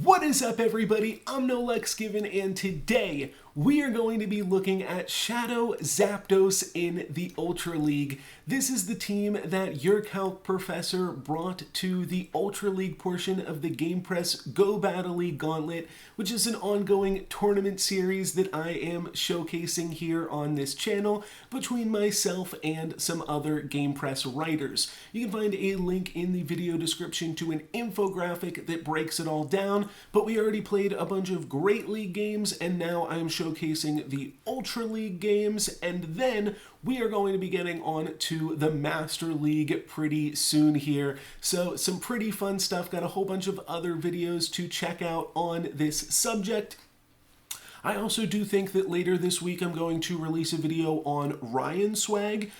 What is up, everybody? I'm NoLucksGiven, and today we are going to be looking at Shadow Zapdos in the Ultra League. This is the team that YourCalcProf brought to the Ultra League portion of the GamePress Go Battle League Gauntlet, which is an ongoing tournament series that I am showcasing here on this channel between myself and some other GamePress writers. You can find a link in the video description to an infographic that breaks it all down, but we already played a bunch of Great League games, and now I am showcasing the Ultra League games, and then we are going to be getting on to the Master League pretty soon here. So some pretty fun stuff. Got a whole bunch of other videos to check out on this subject. I also do think that later this week I'm going to release a video on Ryan Swag.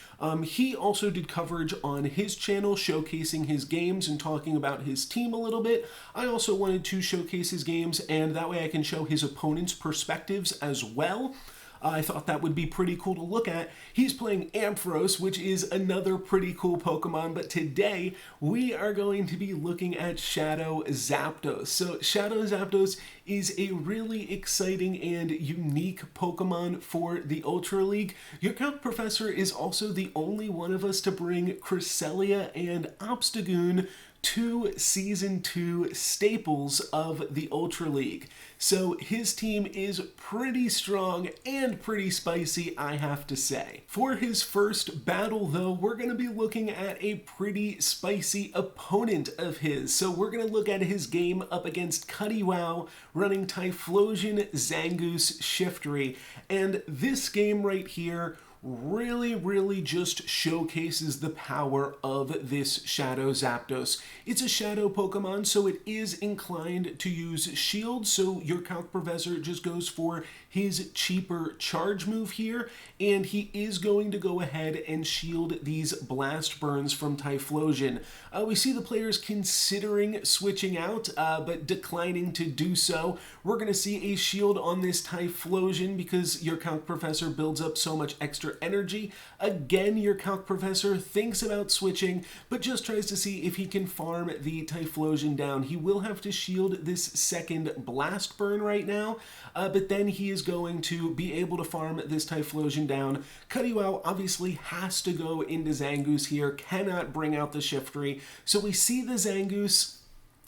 He also did coverage on his channel showcasing his games and talking about his team a little bit. I also wanted to showcase his games, and that way I can show his opponents' perspectives as well. I thought that would be pretty cool to look at. He's playing Ampharos, which is another pretty cool Pokemon, but today we are going to be looking at Shadow Zapdos. So Shadow Zapdos is a really exciting and unique Pokemon for the Ultra League. YourCalcProf is also the only one of us to bring Cresselia and Obstagoon to Season 2 staples of the Ultra League. So his team is pretty strong and pretty spicy, I have to say. For his first battle, though, we're going to be looking at a pretty spicy opponent of his. So we're going to look at his game up against CuttyWow, running Typhlosion, Zangoose, Shiftry. And this game right here really just showcases the power of this Shadow Zapdos. It's a Shadow Pokemon, so it is inclined to use Shield, so YourCalcProf just goes for his cheaper charge move here, and he is going to go ahead and shield these Blast Burns from Typhlosion. We see the players considering switching out, but declining to do so. We're going to see a shield on this Typhlosion because YourCalcProf builds up so much extra energy. Again, YourCalcProf thinks about switching, but just tries to see if he can farm the Typhlosion down. He will have to shield this second Blast Burn right now, but then he is going to be able to farm this Typhlosion down. CuttyWow obviously has to go into Zangoose here, cannot bring out the Shiftry, so we see the Zangoose,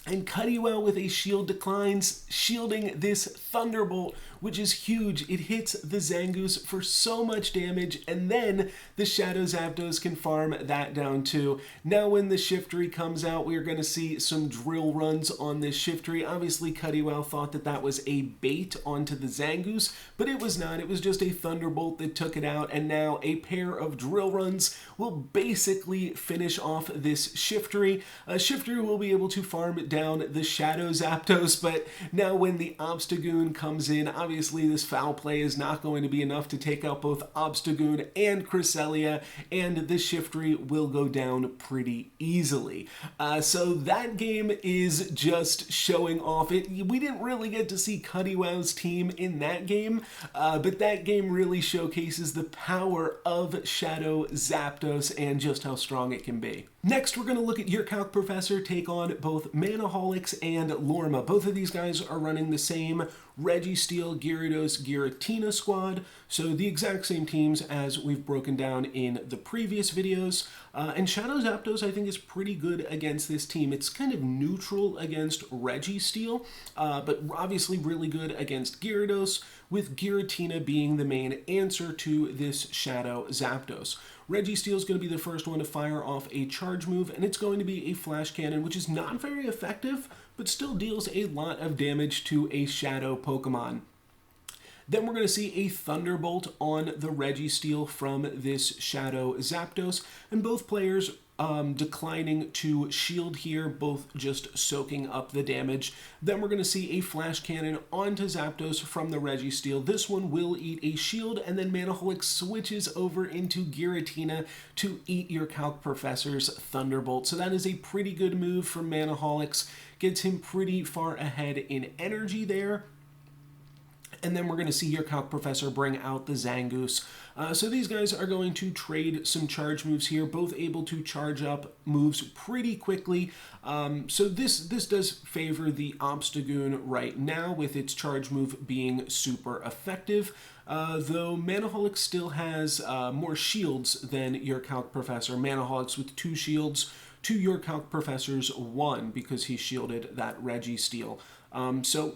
and CuttyWow with a shield declines, shielding this Thunderbolt, which is huge. It hits the Zangoose for so much damage, and then the Shadow Zapdos can farm that down too. Now when the Shiftry comes out, we are going to see some drill runs on this Shiftry. Obviously, CuttyWow thought that that was a bait onto the Zangoose, but it was not. It was just a Thunderbolt that took it out, and now a pair of drill runs will basically finish off this Shiftry. Shiftry will be able to farm down the Shadow Zapdos, but now when the Obstagoon comes in, obviously this foul play is not going to be enough to take out both Obstagoon and Cresselia, and the Shiftry will go down pretty easily. So that game is just showing off. We didn't really get to see CuttyWow's team in that game, but that game really showcases the power of Shadow Zapdos and just how strong it can be. Next, we're going to look at YourCalcProf take on both Manaholics and Lorma. Both of these guys are running the same Reggie, Steele, Gyarados, Giratina squad, so the exact same teams as we've broken down in the previous videos. And Shadow Zapdos, I think, is pretty good against this team. It's kind of neutral against Reggie Steele, but obviously really good against Gyarados, with Giratina being the main answer to this Shadow Zapdos. Reggie Steele is going to be the first one to fire off a charge move, and it's going to be a Flash Cannon, which is not very effective, but still deals a lot of damage to a Shadow Pokemon. Then we're going to see a Thunderbolt on the Reggie Steele from this Shadow Zapdos, and both players declining to shield here, both just soaking up the damage. Then we're going to see a Flash Cannon onto Zapdos from the Reggie Steele. This one will eat a shield, and then Manaholic switches over into Giratina to eat YourCalcProf's Thunderbolt. So that is a pretty good move from Manaholics. Gets him pretty far ahead in energy there. And then we're going to see your Calc Professor bring out the Zangoose. So these guys are going to trade some charge moves here, both able to charge up moves pretty quickly. So this does favor the Obstagoon right now, with its charge move being super effective. Though Manaholic still has more shields than your Calc Professor. Manaholic's with 2 shields to your Calc Professor's 1, because he shielded that Reggie Steele. So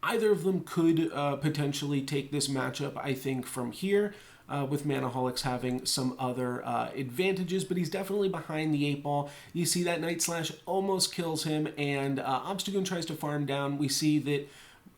either of them could potentially take this matchup, I think, from here, with Manaholics having some other advantages, but he's definitely behind the 8 ball. You see that Night Slash almost kills him, and Obstagoon tries to farm down. We see that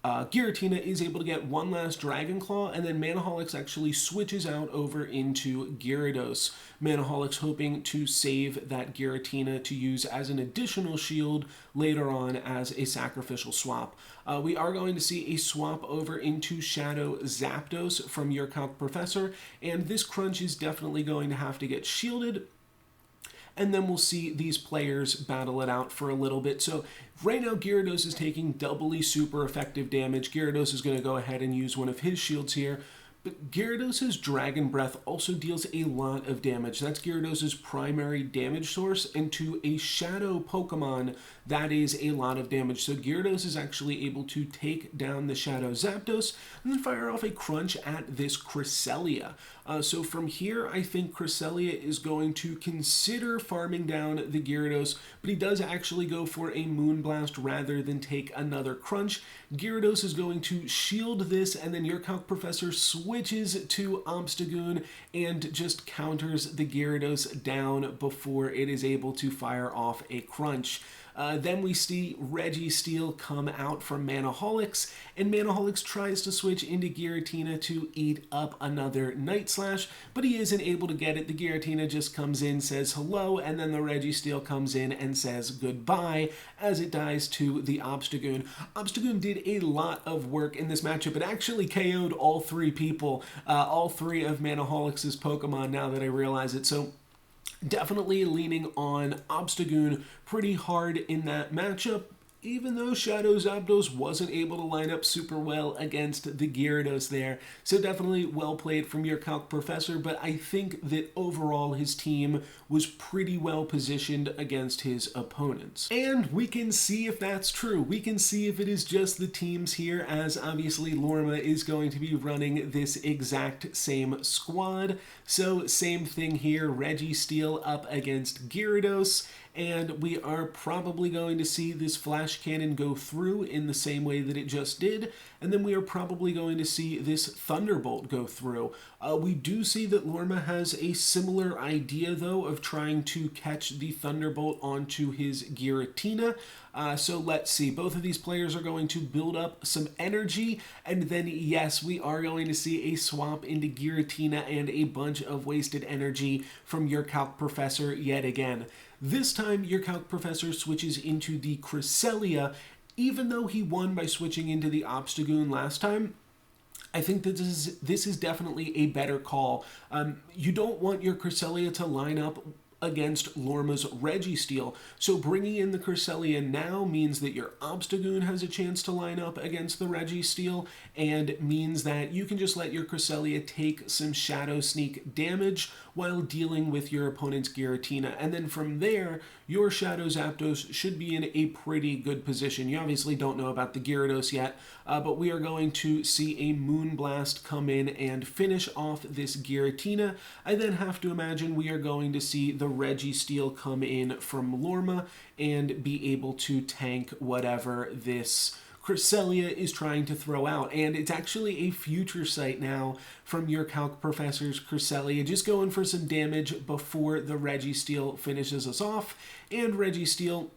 Giratina is able to get one last Dragon Claw, and then Manaholics actually switches out over into Gyarados. Manaholics hoping to save that Giratina to use as an additional shield later on as a sacrificial swap. We are going to see a swap over into Shadow Zapdos from your Calc Professor, and this crunch is definitely going to have to get shielded. And then we'll see these players battle it out for a little bit. So right now, Gyarados is taking doubly super effective damage. Gyarados is going to go ahead and use one of his shields here. But Gyarados' Dragon Breath also deals a lot of damage. That's Gyarados' primary damage source, and to a Shadow Pokemon, that is a lot of damage. So Gyarados is actually able to take down the Shadow Zapdos and then fire off a crunch at this Cresselia. So from here, I think Cresselia is going to consider farming down the Gyarados, but he does actually go for a Moonblast rather than take another crunch. Gyarados is going to shield this, and then your Calc Professor switches to Obstagoon and just counters the Gyarados down before it is able to fire off a crunch. Then we see Reggie Steele come out from Manaholics, and Manaholics tries to switch into Giratina to eat up another Night Slash, but he isn't able to get it. The Giratina just comes in, says hello, and then the Reggie Steele comes in and says goodbye as it dies to the Obstagoon. Obstagoon did a lot of work in this matchup. It actually KO'd all 3 people, all 3 of Manaholics' Pokemon, now that I realize it. So definitely leaning on Obstagoon pretty hard in that matchup, even though Shadow Zapdos wasn't able to line up super well against the Gyarados there. So definitely well played from your Calc Professor, but I think that overall his team was pretty well positioned against his opponents. And we can see if that's true. We can see if it is just the teams here, as obviously Lorma is going to be running this exact same squad. So same thing here, Reggie Steele up against Gyarados, and we are probably going to see this Flash Cannon go through in the same way that it just did, and then we are probably going to see this Thunderbolt go through. We do see that Lorma has a similar idea, though, of trying to catch the Thunderbolt onto his Giratina. So let's see. Both of these players are going to build up some energy, and then, yes, we are going to see a swap into Giratina and a bunch of wasted energy from your Calc Professor yet again. This time, your Calc Professor switches into the Cresselia. Even though he won by switching into the Obstagoon last time, I think that this is definitely a better call. You don't want your Cresselia to line up against Lorma's Reggie Steele, so bringing in the Cresselia now means that your Obstagoon has a chance to line up against the Reggie Steele, and means that you can just let your Cresselia take some Shadow Sneak damage while dealing with your opponent's Giratina, and then from there, your Shadow Zapdos should be in a pretty good position. You obviously don't know about the Gyarados yet, but we are going to see a Moonblast come in and finish off this Giratina. I then have to imagine we are going to see the Reggie Steele come in from Lorma and be able to tank whatever this Cresselia is trying to throw out. And it's actually a future sight now from your Calc Professor's Cresselia, just going for some damage before the Reggie Steele finishes us off. And Reggie Steele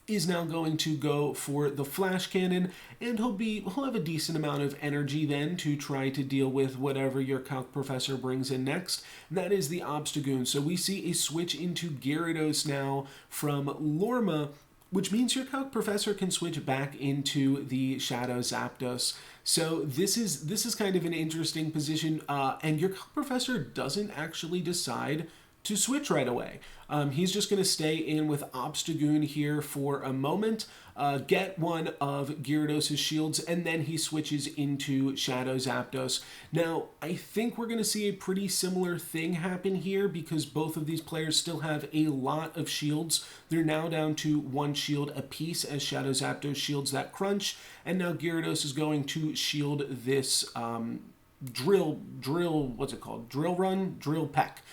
is now going to go for the Flash Cannon, and he'll have a decent amount of energy then to try to deal with whatever your Calc Professor brings in next, and that is the Obstagoon. So we see a switch into Gyarados now from Lorma, which means your Calc Professor can switch back into the Shadow Zapdos. So this is kind of an interesting position, and your Calc Professor doesn't actually decide to switch right away. He's just going to stay in with Obstagoon here for a moment, get one of Gyarados' shields, and then he switches into Shadow Zapdos. Now, I think we're going to see a pretty similar thing happen here because both of these players still have a lot of shields. They're now down to 1 shield apiece as Shadow Zapdos shields that crunch, and now Gyarados is going to shield this drill, what's it called? Drill Peck.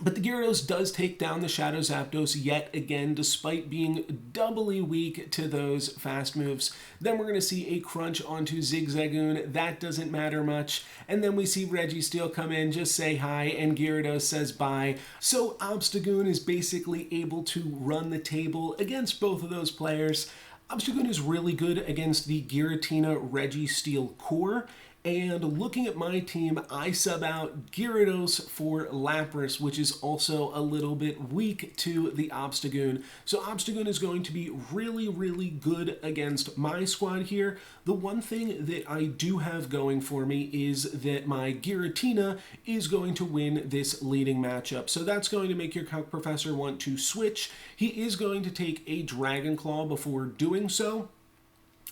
But the Gyarados does take down the Shadow Zapdos yet again, despite being doubly weak to those fast moves. Then we're going to see a crunch onto Zigzagoon. That doesn't matter much. And then we see Reggie Steele come in, just say hi, and Gyarados says bye. So Obstagoon is basically able to run the table against both of those players. Obstagoon is really good against the Giratina Reggie Steele core. And looking at my team, I sub out Gyarados for Lapras, which is also a little bit weak to the Obstagoon. So Obstagoon is going to be really, really good against my squad here. The one thing that I do have going for me is that my Giratina is going to win this leading matchup. So that's going to make your Calc Professor want to switch. He is going to take a Dragon Claw before doing so.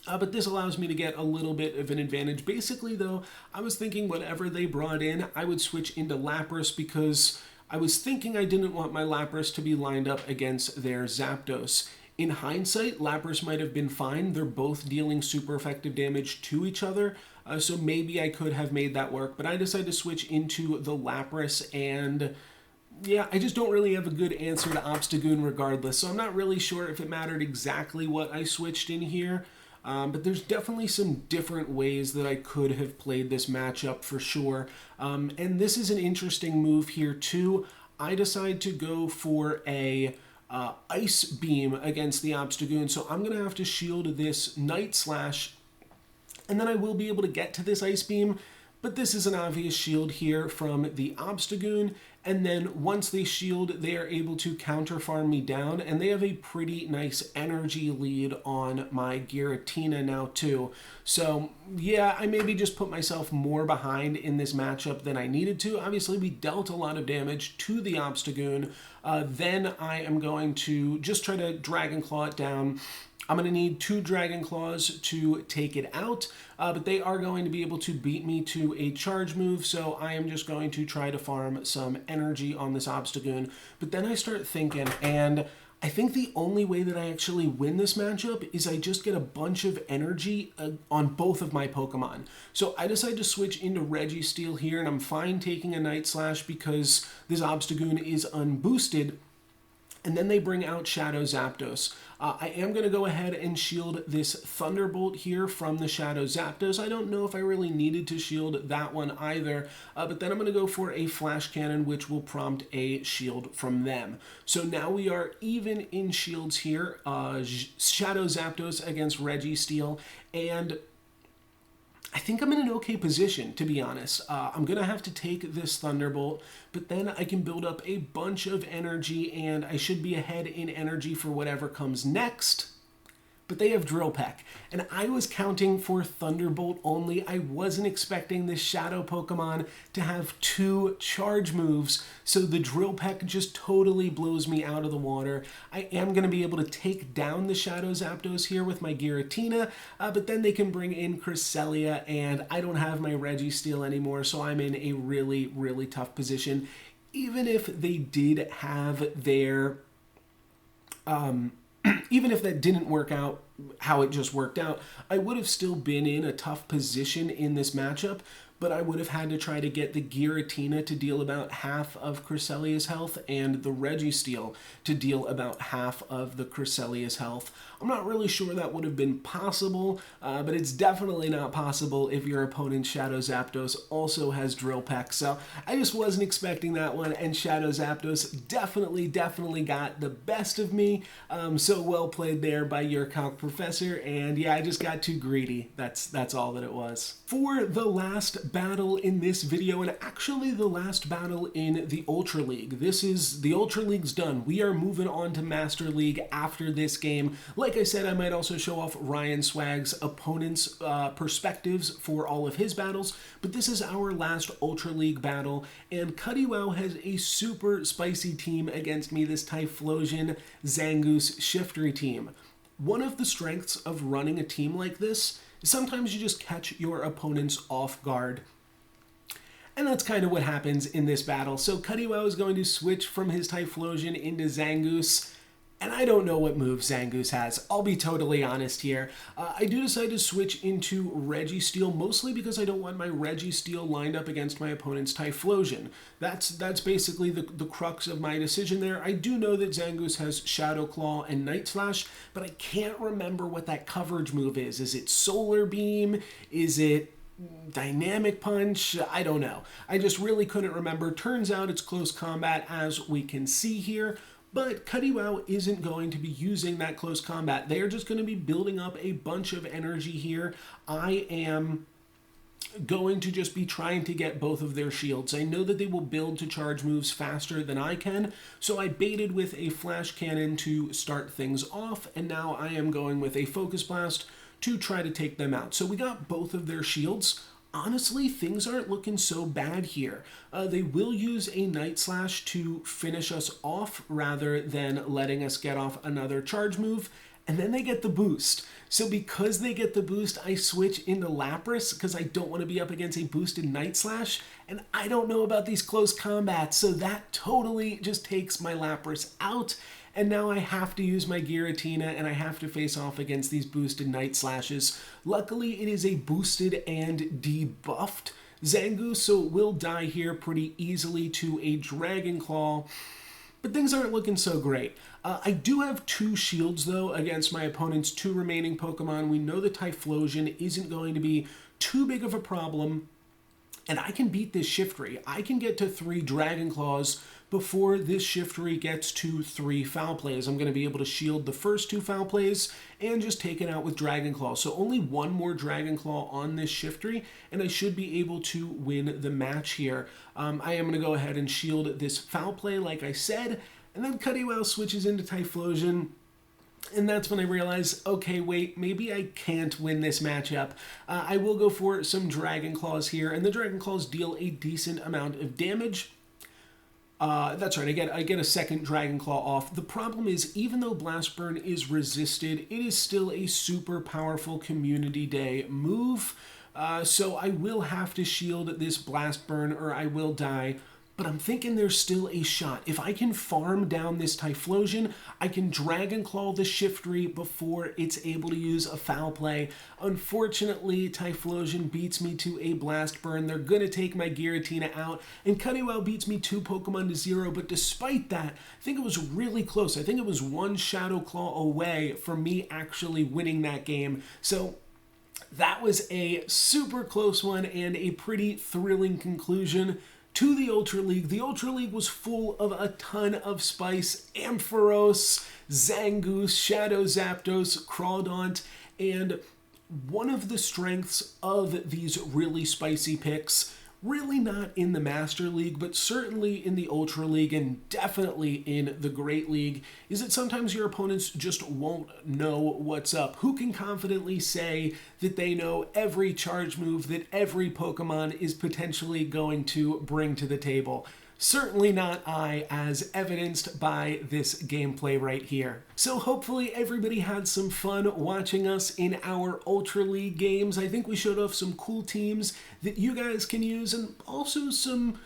But this allows me to get a little bit of an advantage. Basically, though, I was thinking whatever they brought in, I would switch into Lapras because I was thinking I didn't want my Lapras to be lined up against their Zapdos. In hindsight, Lapras might have been fine. They're both dealing super effective damage to each other, so maybe I could have made that work. But I decided to switch into the Lapras, and yeah, I just don't really have a good answer to Obstagoon regardless. So I'm not really sure if it mattered exactly what I switched in here. But there's definitely some different ways that I could have played this matchup for sure. And this is an interesting move here too. I decide to go for a Ice Beam against the Obstagoon. So I'm going to have to shield this Night Slash, and then I will be able to get to this Ice Beam. But this is an obvious shield here from the Obstagoon, and then once they shield, they are able to counter farm me down, and they have a pretty nice energy lead on my Giratina now too. So yeah, I maybe just put myself more behind in this matchup than I needed to. Obviously, we dealt a lot of damage to the Obstagoon. Then I am going to just try to Dragon Claw it down. I'm going to need 2 Dragon Claws to take it out, but they are going to be able to beat me to a charge move, so I am just going to try to farm some energy on this Obstagoon. But then I start thinking, and I think the only way that I actually win this matchup is I just get a bunch of energy on both of my Pokemon. So I decide to switch into Reggie Steele here, and I'm fine taking a Night Slash because this Obstagoon is unboosted. And then they bring out Shadow Zapdos. I am going to go ahead and shield this Thunderbolt here from the Shadow Zapdos. I don't know if I really needed to shield that one either, but then I'm going to go for a Flash Cannon, which will prompt a shield from them. So now we are even in shields here. Shadow Zapdos against Reggie Steele, and I think I'm in an okay position, to be honest. I'm going to have to take this Thunderbolt, but then I can build up a bunch of energy, and I should be ahead in energy for whatever comes next. But they have Drill Peck, and I was counting for Thunderbolt only. I wasn't expecting this Shadow Pokemon to have 2 charge moves, so the Drill Peck just totally blows me out of the water. I am going to be able to take down the Shadow Zapdos here with my Giratina, but then they can bring in Cresselia, and I don't have my Reggie Steele anymore, so I'm in a really, really tough position. Even if they did have their even if that didn't work out how it just worked out, I would have still been in a tough position in this matchup, but I would have had to try to get the Giratina to deal about half of Cresselia's health and the Reggie Steele to deal about half of the Cresselia's health. I'm not really sure that would have been possible, but it's definitely not possible if your opponent's Shadow Zapdos also has Drill Peck. So I just wasn't expecting that one, and Shadow Zapdos definitely got the best of me. So well played there by your Calc Professor, and yeah, I just got too greedy. That's all that it was. For the last battle in this video, and actually the last battle in the Ultra League. The Ultra League's done. We are moving on to Master League after this game. Like I said, I might also show off Ryan Swag's opponent's perspectives for all of his battles, but this is our last Ultra League battle, and CuttyWow has a super spicy team against me, this Typhlosion, Zangoose, Shiftry team. One of the strengths of running a team like this is sometimes you just catch your opponents off guard. And that's kind of what happens in this battle. So CuttyWow is going to switch from his Typhlosion into Zangoose. And I don't know what move Zangoose has. I'll be totally honest here. I do decide to switch into Reggie Steele, mostly because I don't want my Reggie Steele lined up against my opponent's Typhlosion. That's basically the crux of my decision there. I do know that Zangoose has Shadow Claw and Night Slash, but I can't remember what that coverage move is. Is it Solar Beam? Is it Dynamic Punch? I don't know. I just really couldn't remember. Turns out it's close combat, as we can see here. But CuttyWow isn't going to be using that close combat. They are just going to be building up a bunch of energy here. I am going to just be trying to get both of their shields. I know that they will build to charge moves faster than I can, so I baited with a Flash Cannon to start things off, and now I am going with a Focus Blast to try to take them out. So we got both of their shields. Honestly, things aren't looking so bad here. They will use a Night Slash to finish us off rather than letting us get off another charge move, and then they get the boost. So because they get the boost, I switch into Lapras because I don't want to be up against a boosted Night Slash, and I don't know about these close combats, so that totally just takes my Lapras out. And now I have to use my Giratina, and I have to face off against these boosted Night Slashes. Luckily, it is a boosted and debuffed Zangoose, so it will die here pretty easily to a Dragon Claw. But things aren't looking so great. I do have 2 shields, though, against my opponent's 2 remaining Pokemon. We know the Typhlosion isn't going to be too big of a problem, and I can beat this Shiftry. I can get to 3 Dragon Claws before this Shiftry gets to 3 Foul Plays. I'm going to be able to shield the first 2 Foul Plays and just take it out with Dragon Claw. So only 1 more Dragon Claw on this Shiftry, and I should be able to win the match here. I am going to go ahead and shield this Foul Play, like I said, and then CuttyWow switches into Typhlosion. And that's when I realize, okay, wait, maybe I can't win this matchup. I will go for some Dragon Claws here, and the Dragon Claws deal a decent amount of damage. That's right, I get a second Dragon Claw off. The problem is, even though Blast Burn is resisted, it is still a super powerful Community Day move. So I will have to shield this Blast Burn or I will die. But I'm thinking there's still a shot. If I can farm down this Typhlosion, I can Dragon Claw the Shiftry before it's able to use a Foul Play. Unfortunately, Typhlosion beats me to a Blast Burn. They're going to take my Giratina out, and CuttyWow beats me 2 Pokemon to 0, but despite that, I think it was really close. I think it was 1 Shadow Claw away from me actually winning that game. So that was a super close one and a pretty thrilling conclusion to the Ultra League. The Ultra League was full of a ton of spice. Ampharos, Zangoose, Shadow Zapdos, Crawdaunt, and one of the strengths of these really spicy picks, really not in the Master League, but certainly in the Ultra League and definitely in the Great League, is that sometimes your opponents just won't know what's up. Who can confidently say that they know every charge move that every Pokemon is potentially going to bring to the table? Certainly not I, as evidenced by this gameplay right here. So hopefully everybody had some fun watching us in our Ultra League games. I think we showed off some cool teams that you guys can use, and also some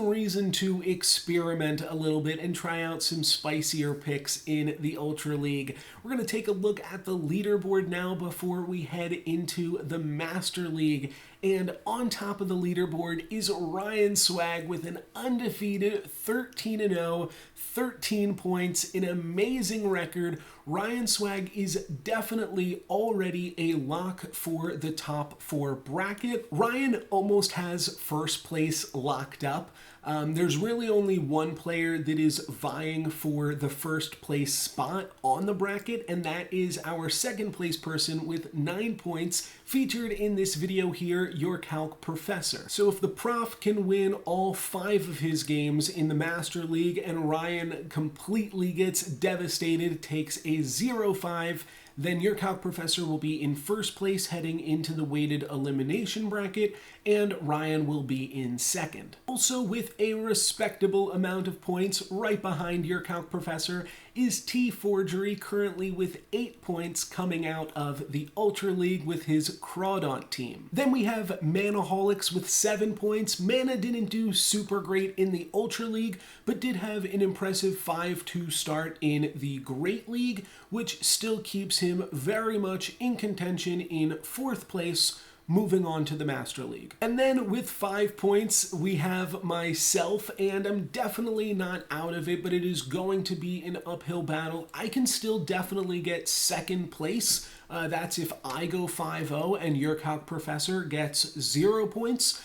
reason to experiment a little bit and try out some spicier picks in the Ultra League. We're going to take a look at the leaderboard now before we head into the Master League. And on top of the leaderboard is Ryan Swag with an undefeated 13-0, 13 points, an amazing record. Ryan Swag is definitely already a lock for the top 4 bracket. Ryan almost has first place locked up. There's really only one player that is vying for the first place spot on the bracket, and that is our second place person with 9 points, featured in this video here, YourCalcProf. So if the Prof can win all 5 of his games in the Master League and Ryan completely gets devastated, takes a 0-5, then YourCalcProf will be in first place heading into the weighted elimination bracket, and Ryan will be in second. Also with a respectable amount of points right behind YourCalcProf is T-Forgery, currently with 8 points coming out of the Ultra League with his Crawdaunt team. Then we have Manaholics with 7 points. Mana didn't do super great in the Ultra League, but did have an impressive 5-2 start in the Great League, which still keeps him very much in contention in 4th place, moving on to the Master League. And then with 5 points, we have myself, and I'm definitely not out of it, but it is going to be an uphill battle. I can still definitely get second place. That's if I go 5-0 and YourCalcProf gets 0 points.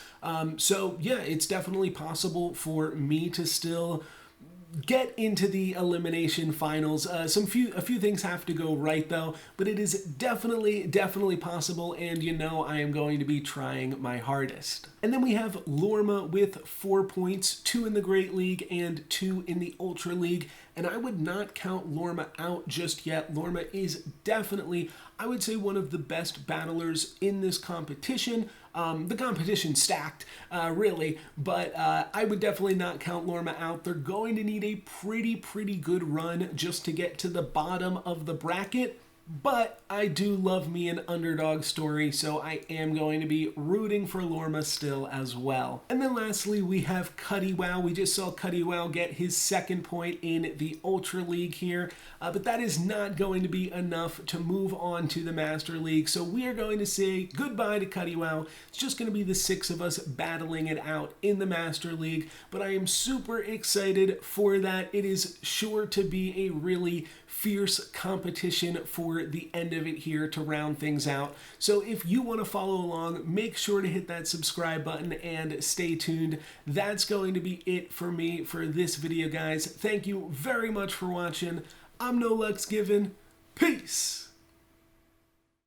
So yeah, it's definitely possible for me to still get into the elimination finals. A few things have to go right though, but it is definitely possible, and you know I am going to be trying my hardest. And then we have Lorma with 4 points, 2 in the Great League and 2 in the Ultra League, and I would not count Lorma out just yet. Lorma is definitely, I would say, one of the best battlers in this competition. The competition's stacked, really, but I would definitely not count Lorma out. They're going to need a pretty good run just to get to the bottom of the bracket. But I do love me an underdog story, so I am going to be rooting for Lorma still as well. And then lastly, we have CuttyWow. We just saw CuttyWow get his 2nd point in the Ultra League here, but that is not going to be enough to move on to the Master League. So we are going to say goodbye to CuttyWow. It's just going to be the 6 of us battling it out in the Master League, but I am super excited for that. It is sure to be a really fierce competition for the end of it here to round things out. So if you want to follow along, make sure to hit that subscribe button and stay tuned. That's going to be it for me for this video, guys. Thank you very much for watching. I'm NoLucksGiven. Peace!